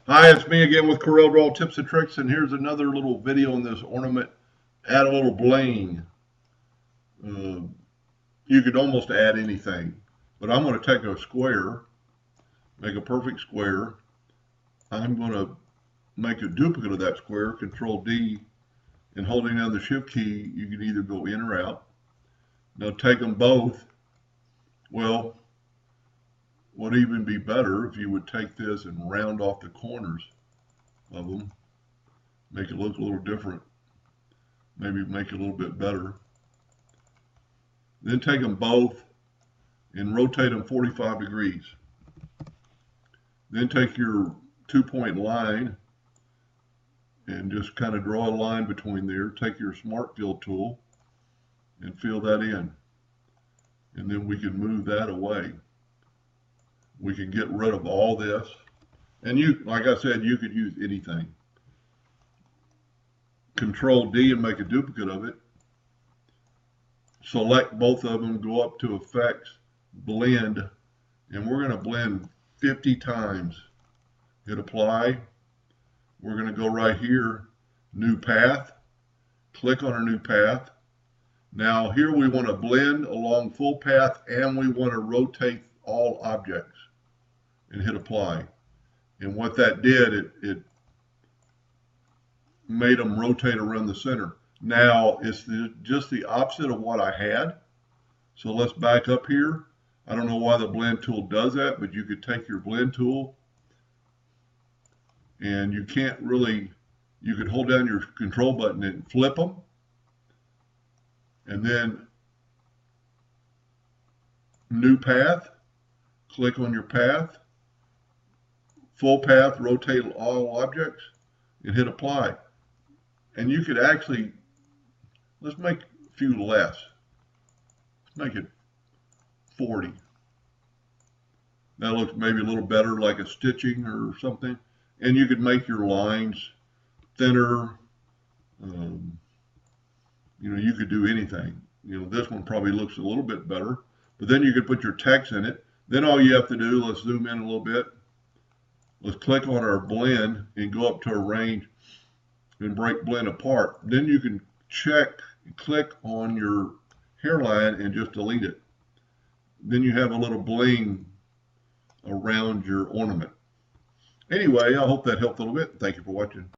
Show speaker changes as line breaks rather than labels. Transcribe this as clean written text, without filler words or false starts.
Hi, it's me again with Corel Draw Tips and Tricks, and here's another little video on this ornament. Add a little bling. Uh, you could almost add anything, but I'm going to take a square, make a perfect square. I'm going to make a duplicate of that square, Control D, and holding down the Shift key, you can either go in or out. Now take them both. Well, would even be better if you would take this and round off the corners of them, make it look a little different. Maybe make it a little bit better. Then take them both and rotate them 45 degrees. Then take your 2-point line and just kind of draw a line between there. Take your Smart Fill tool and fill that in. And then we can move that away. We can get rid of all this. And you, like I said, you could use anything. Control D and make a duplicate of it. Select both of them, go up to Effects, Blend, and we're going to blend 50 times. Hit Apply. We're going to go right here, New Path. Click on our new path. Now here we want to blend along full path and we want to rotate all objects and hit Apply. And what that did, it made them rotate around the center. Now it's just the opposite of what I had. So let's back up here. I don't know why the blend tool does that, but you could take your blend tool and you can't really, you could hold down your control button and flip them. And then new path, click on your path, full path, rotate all objects and hit Apply. And you could actually, let's make a few less. Let's make it 40. That looks maybe a little better, like a stitching or something. And you could make your lines thinner. You could do anything. This one probably looks a little bit better. But then you could put your text in it. Then all you have to do, let's zoom in a little bit. Let's click on our blend and go up to arrange and break blend apart. Then you can click on your hairline and just delete it. Then you have a little bling around your ornament. Anyway, I hope that helped a little bit. Thank you for watching.